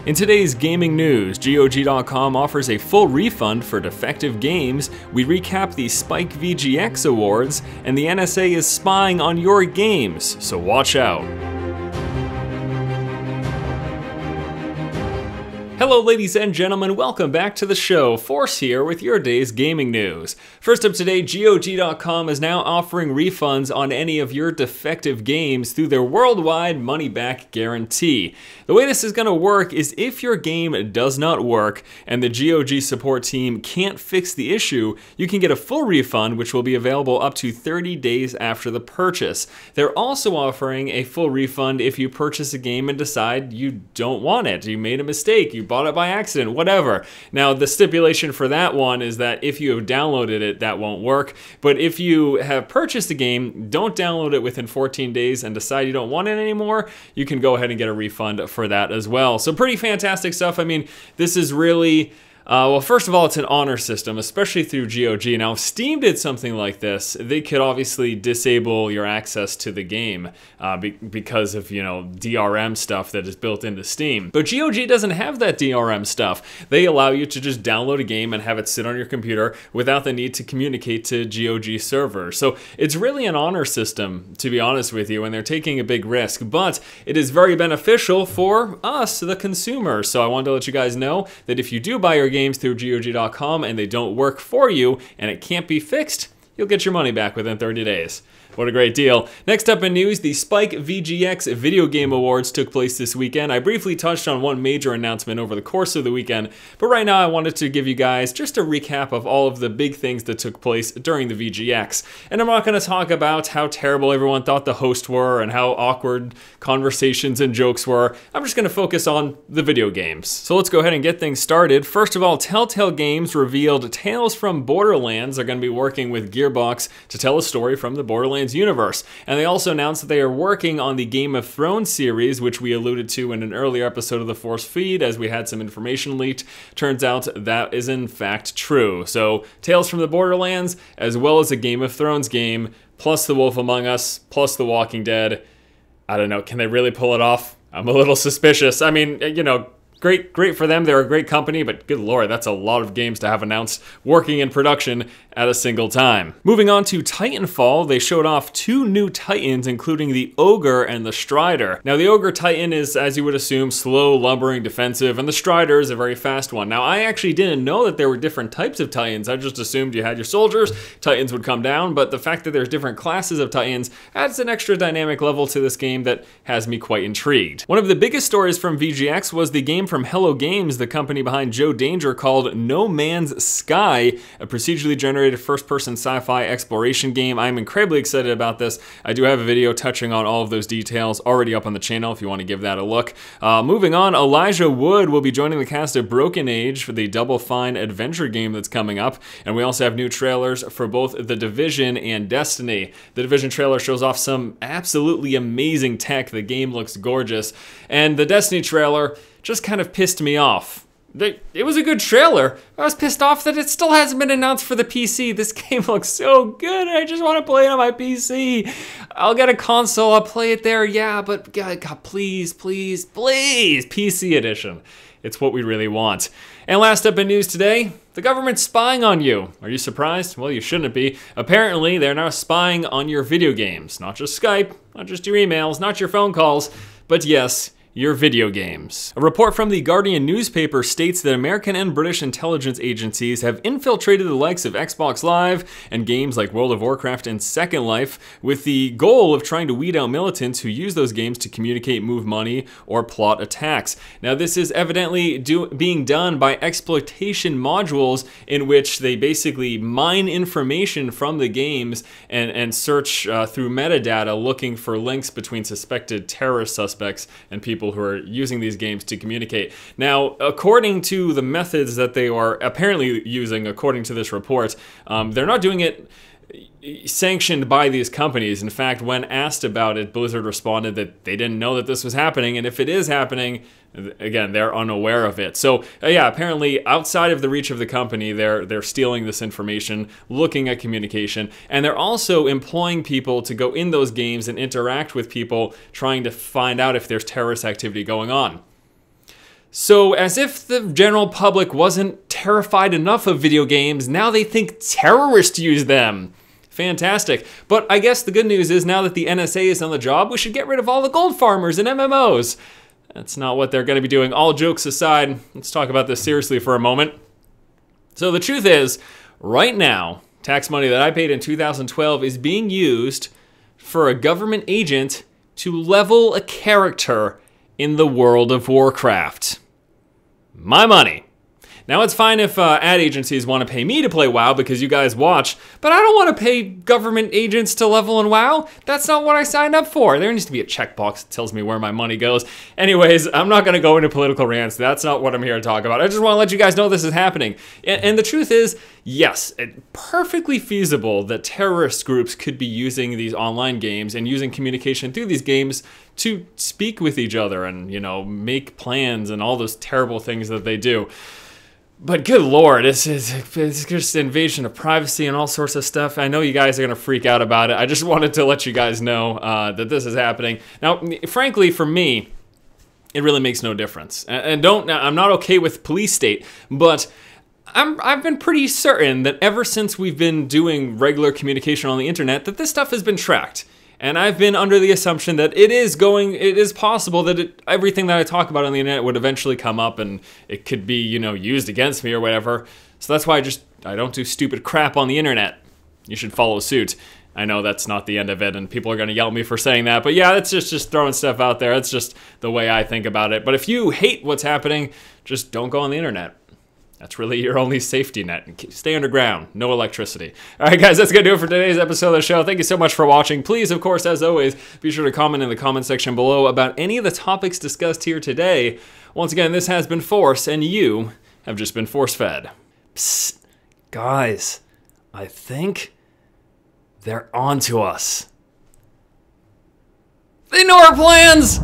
In today's gaming news, GoG.com offers a full refund for defective games, we recap the Spike VGX Awards, and the NSA is spying on your games, so watch out. Hello ladies and gentlemen, welcome back to the show. Force here with your day's gaming news. First up today, GoG.com is now offering refunds on any of your defective games through their worldwide money-back guarantee. The way this is going to work is if your game does not work and the GoG support team can't fix the issue, you can get a full refund which will be available up to 30 days after the purchase. They're also offering a full refund if you purchase a game and decide you don't want it. You made a mistake, you bought it by accident, whatever. Now, the stipulation for that one is that if you have downloaded it, that won't work. But if you have purchased a game, don't download it within 14 days and decide you don't want it anymore, you can go ahead and get a refund for that as well. So pretty fantastic stuff. I mean, this is really... well, first of all, it's an honor system, especially through GoG. Now, if Steam did something like this, they could obviously disable your access to the game because of, DRM stuff that is built into Steam. But GoG doesn't have that DRM stuff. They allow you to just download a game and have it sit on your computer without the need to communicate to GoG servers. So it's really an honor system, to be honest with you, and they're taking a big risk. But it is very beneficial for us, the consumer. So I wanted to let you guys know that if you do buy your games through GoG.com and they don't work for you and it can't be fixed, you'll get your money back within 30 days. What a great deal. Next up in news, the Spike VGX Video Game Awards took place this weekend. I briefly touched on one major announcement over the course of the weekend, but right now I wanted to give you guys just a recap of all of the big things that took place during the VGX. And I'm not going to talk about how terrible everyone thought the hosts were and how awkward conversations and jokes were. I'm just going to focus on the video games. So let's go ahead and get things started. First of all, Telltale Games revealed Tales from Borderlands are going to be working with Gearbox to tell a story from the Borderlands universe. And they also announced that they are working on the Game of Thrones series, which we alluded to in an earlier episode of the Force Feed as we had some information leaked. Turns out that is in fact true. So Tales from the Borderlands, as well as a Game of Thrones game, plus The Wolf Among Us, plus The Walking Dead. I don't know, can they really pull it off? I'm a little suspicious. I mean, great for them. They're a great company, but good lord, that's a lot of games to have announced working in production at a single time. Moving on to Titanfall, they showed off two new Titans, including the Ogre and the Strider. Now, the Ogre Titan is, as you would assume, slow, lumbering, defensive, and the Strider is a very fast one. Now, I actually didn't know that there were different types of Titans. I just assumed you had your soldiers, Titans would come down, but the fact that there's different classes of Titans adds an extra dynamic level to this game that has me quite intrigued. One of the biggest stories from VGX was the game from Hello Games, the company behind Joe Danger, called No Man's Sky, a procedurally generated first-person sci-fi exploration game. I'm incredibly excited about this. I do have a video touching on all of those details already up on the channel if you want to give that a look. Moving on, Elijah Wood will be joining the cast of Broken Age for the Double Fine adventure game that's coming up. And we also have new trailers for both The Division and Destiny. The Division trailer shows off some absolutely amazing tech. The game looks gorgeous. And the Destiny trailer just kind of pissed me off. It was a good trailer. I was pissed off that it still hasn't been announced for the PC. This game looks so good. I just want to play it on my PC. I'll get a console. I'll play it there. Yeah, but God, please, please, please, PC edition. It's what we really want. And last up in news today, the government's spying on you. Are you surprised? Well, you shouldn't be. Apparently, they're now spying on your video games. Not just Skype, not just your emails, not your phone calls, but yes, your video games. A report from the Guardian newspaper states that American and British intelligence agencies have infiltrated the likes of Xbox Live and games like World of Warcraft and Second Life with the goal of trying to weed out militants who use those games to communicate, move money, or plot attacks. Now, this is evidently being done by exploitation modules in which they basically mine information from the games and search through metadata looking for links between suspected terrorist suspects and people who are using these games to communicate. Now, according to the methods that they are apparently using, according to this report, they're not doing it sanctioned by these companies. In fact, when asked about it, Blizzard responded that they didn't know that this was happening, and if it is happening, again, they're unaware of it. So yeah, apparently outside of the reach of the company, they're stealing this information, looking at communication, and they're also employing people to go in those games and interact with people, trying to find out if there's terrorist activity going on. So as if the general public wasn't terrified enough of video games, now they think terrorists use them. Fantastic. But I guess the good news is now that the NSA is on the job, we should get rid of all the gold farmers and MMOs. That's not what they're going to be doing. All jokes aside, let's talk about this seriously for a moment. So the truth is, right now, tax money that I paid in 2012 is being used for a government agent to level a character in the World of Warcraft. My money. Now it's fine if ad agencies want to pay me to play WoW because you guys watch, but I don't want to pay government agents to level in WoW. That's not what I signed up for. There needs to be a checkbox that tells me where my money goes. Anyways, I'm not going to go into political rants. That's not what I'm here to talk about. I just want to let you guys know this is happening. And the truth is, yes, it's perfectly feasible that terrorist groups could be using these online games and using communication through these games to speak with each other and, you know, make plans and all those terrible things that they do. But good lord, it's just invasion of privacy and all sorts of stuff. I know you guys are going to freak out about it. I just wanted to let you guys know that this is happening. Now, frankly, for me, it really makes no difference. And I'm not okay with police state, but I've been pretty certain that ever since we've been doing regular communication on the internet, that this stuff has been tracked. And I've been under the assumption that it is possible that everything that I talk about on the internet would eventually come up and it could be, you know, used against me or whatever. So that's why I don't do stupid crap on the internet. You should follow suit. I know that's not the end of it and people are going to yell at me for saying that, but yeah, that's just throwing stuff out there. That's just the way I think about it. But if you hate what's happening, just don't go on the internet. That's really your only safety net. Stay underground, no electricity. All right, guys, that's going to do it for today's episode of the show. Thank you so much for watching. Please, of course, as always, be sure to comment in the comment section below about any of the topics discussed here today. Once again, this has been Force, and you have just been force-fed. Psst, guys, I think they're on to us. They know our plans!